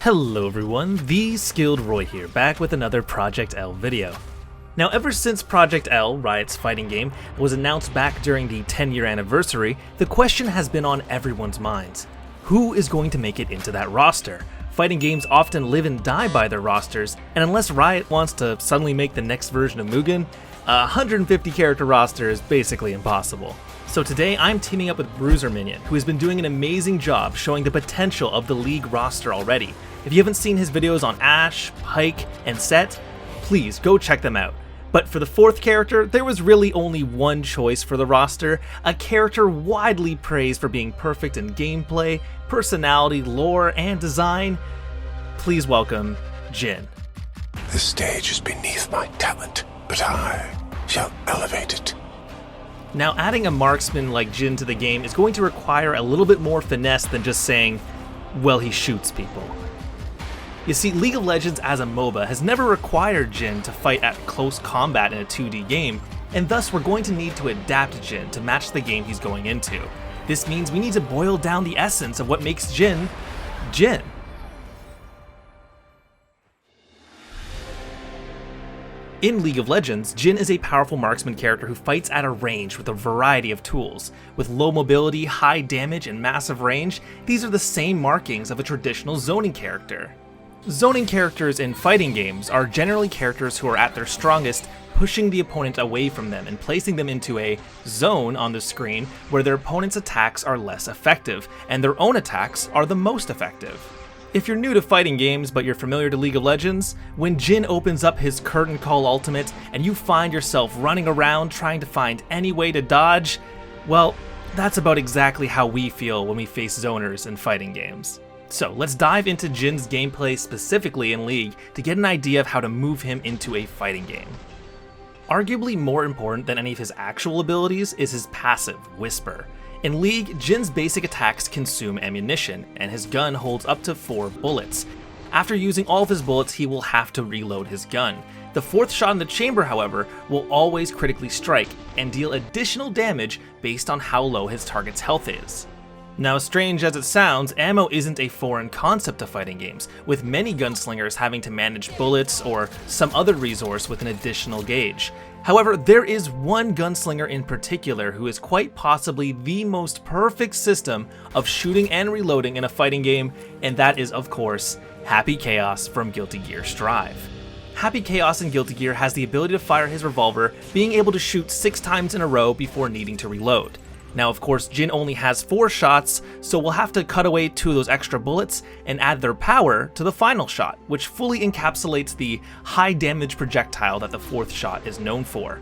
Hello everyone, the Skilled Roy here, back with another Project L video. Now ever since Project L, Riot's fighting game, was announced back during the 10-year anniversary, the question has been on everyone's minds. Who is going to make it into that roster? Fighting games often live and die by their rosters, and unless Riot wants to suddenly make the next version of Mugen, a 150 character roster is basically impossible. So today I'm teaming up with Bruiser Minion, who has been doing an amazing job showing the potential of the League roster already. If you haven't seen his videos on Ashe, Pike, and Set, please go check them out. But for the fourth character, there was really only one choice for the roster, a character widely praised for being perfect in gameplay, personality, lore, and design. Please welcome Jhin. The stage is beneath my talent, but I shall elevate it. Now, adding a marksman like Jhin to the game is going to require a little bit more finesse than just saying, well, he shoots people. You see, League of Legends as a MOBA has never required Jhin to fight at close combat in a 2D game, and thus we're going to need to adapt Jhin to match the game he's going into. This means we need to boil down the essence of what makes Jhin, Jhin. In League of Legends, Jhin is a powerful marksman character who fights at a range with a variety of tools. With low mobility, high damage, and massive range, these are the same markings of a traditional zoning character. Zoning characters in fighting games are generally characters who are at their strongest, pushing the opponent away from them and placing them into a zone on the screen where their opponent's attacks are less effective, and their own attacks are the most effective. If you're new to fighting games but you're familiar to League of Legends, when Jhin opens up his Curtain Call ultimate and you find yourself running around trying to find any way to dodge, well, that's about exactly how we feel when we face zoners in fighting games. So let's dive into Jhin's gameplay specifically in League to get an idea of how to move him into a fighting game. Arguably more important than any of his actual abilities is his passive, Whisper. In League, Jhin's basic attacks consume ammunition, and his gun holds up to 4 bullets. After using all of his bullets, he will have to reload his gun. The 4th shot in the chamber, however, will always critically strike and deal additional damage based on how low his target's health is. Now, strange as it sounds, ammo isn't a foreign concept to fighting games, with many gunslingers having to manage bullets or some other resource with an additional gauge. However, there is one gunslinger in particular who is quite possibly the most perfect system of shooting and reloading in a fighting game, and that is, of course, Happy Chaos from Guilty Gear Strive. Happy Chaos in Guilty Gear has the ability to fire his revolver, being able to shoot 6 times in a row before needing to reload. Now, of course, Jhin only has 4 shots, so we'll have to cut away 2 of those extra bullets and add their power to the final shot, which fully encapsulates the high damage projectile that the 4th shot is known for.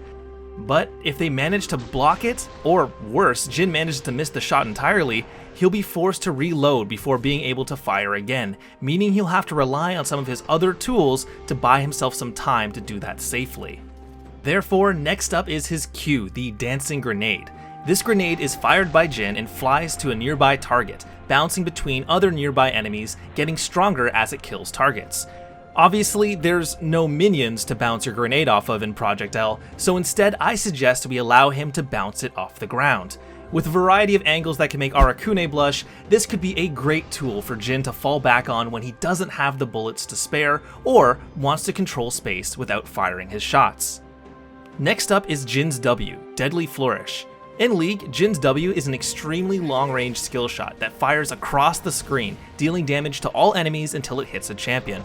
But if they manage to block it, or worse, Jhin manages to miss the shot entirely, he'll be forced to reload before being able to fire again, meaning he'll have to rely on some of his other tools to buy himself some time to do that safely. Therefore, next up is his Q, the Dancing Grenade. This grenade is fired by Jhin and flies to a nearby target, bouncing between other nearby enemies, getting stronger as it kills targets. Obviously, there's no minions to bounce your grenade off of in Project L, so instead I suggest we allow him to bounce it off the ground. With a variety of angles that can make Arakune blush, this could be a great tool for Jhin to fall back on when he doesn't have the bullets to spare or wants to control space without firing his shots. Next up is Jhin's W, Deadly Flourish. In League, Jhin's W is an extremely long-range skill shot that fires across the screen, dealing damage to all enemies until it hits a champion.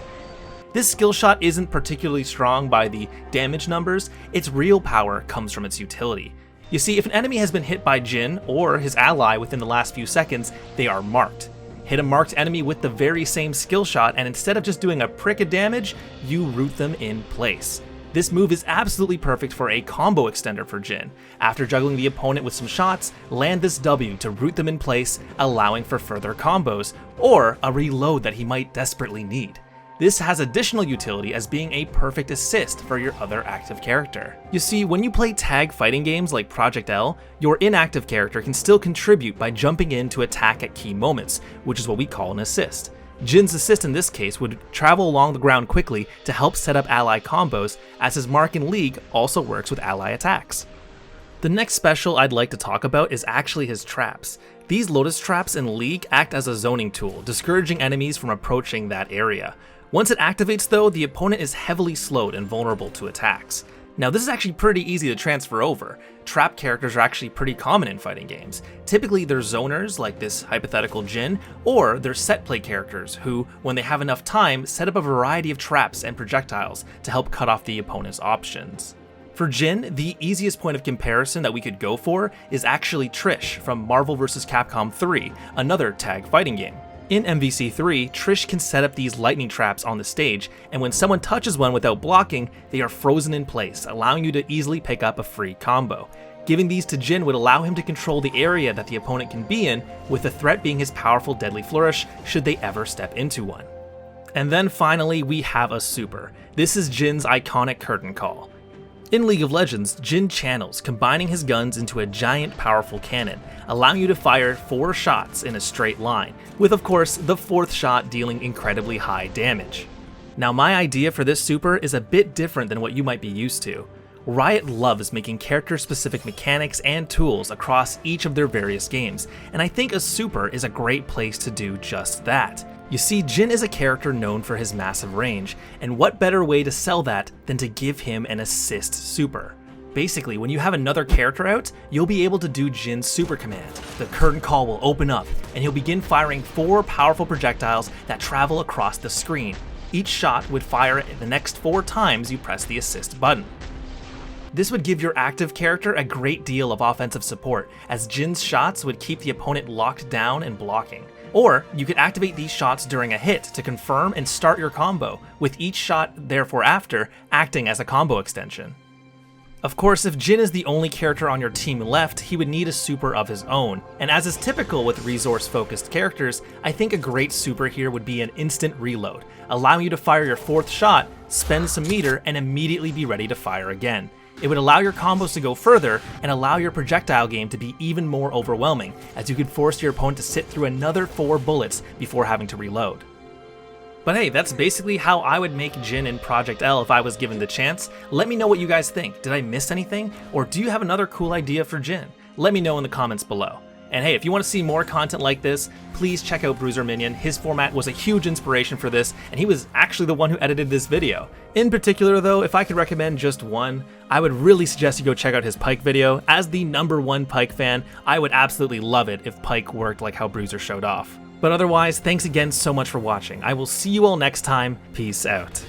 This skill shot isn't particularly strong by the damage numbers, its real power comes from its utility. You see, if an enemy has been hit by Jhin or his ally within the last few seconds, they are marked. Hit a marked enemy with the very same skill shot, and instead of just doing a prick of damage, you root them in place. This move is absolutely perfect for a combo extender for Jhin. After juggling the opponent with some shots, land this W to root them in place, allowing for further combos, or a reload that he might desperately need. This has additional utility as being a perfect assist for your other active character. You see, when you play tag fighting games like Project L, your inactive character can still contribute by jumping in to attack at key moments, which is what we call an assist. Jhin's assist in this case would travel along the ground quickly to help set up ally combos, as his mark in League also works with ally attacks. The next special I'd like to talk about is actually his traps. These Lotus Traps in League act as a zoning tool, discouraging enemies from approaching that area. Once it activates though, the opponent is heavily slowed and vulnerable to attacks. Now this is actually pretty easy to transfer over. Trap characters are actually pretty common in fighting games. Typically they're zoners, like this hypothetical Jhin, or they're set play characters who, when they have enough time, set up a variety of traps and projectiles to help cut off the opponent's options. For Jhin, the easiest point of comparison that we could go for is actually Trish from Marvel vs. Capcom 3, another tag fighting game. In MVC3, Trish can set up these lightning traps on the stage, and when someone touches one without blocking, they are frozen in place, allowing you to easily pick up a free combo. Giving these to Jhin would allow him to control the area that the opponent can be in, with the threat being his powerful deadly flourish should they ever step into one. And then finally, we have a super. This is Jhin's iconic curtain call. In League of Legends, Jhin channels, combining his guns into a giant powerful cannon, allowing you to fire 4 shots in a straight line, with of course the 4th shot dealing incredibly high damage. Now my idea for this super is a bit different than what you might be used to. Riot loves making character-specific mechanics and tools across each of their various games, and I think a super is a great place to do just that. You see, Jhin is a character known for his massive range, and what better way to sell that than to give him an assist super. Basically, when you have another character out, you'll be able to do Jhin's super command. The curtain call will open up, and he'll begin firing 4 powerful projectiles that travel across the screen. Each shot would fire the next 4 times you press the assist button. This would give your active character a great deal of offensive support, as Jhin's shots would keep the opponent locked down and blocking. Or you could activate these shots during a hit to confirm and start your combo, with each shot therefore after acting as a combo extension. Of course, if Jhin is the only character on your team left, he would need a super of his own, and as is typical with resource-focused characters, I think a great super here would be an instant reload, allowing you to fire your 4th shot, spend some meter, and immediately be ready to fire again. It would allow your combos to go further and allow your projectile game to be even more overwhelming, as you could force your opponent to sit through another 4 bullets before having to reload. But hey, that's basically how I would make Jhin in Project L if I was given the chance. Let me know what you guys think. Did I miss anything? Or do you have another cool idea for Jhin? Let me know in the comments below. And hey, if you want to see more content like this, please check out Bruiser Minion. His format was a huge inspiration for this, and he was actually the one who edited this video. In particular though, if I could recommend just one, I would really suggest you go check out his Pyke video. As the #1 Pyke fan, I would absolutely love it if Pyke worked like how Bruiser showed off. But otherwise, thanks again so much for watching. I will see you all next time. Peace out.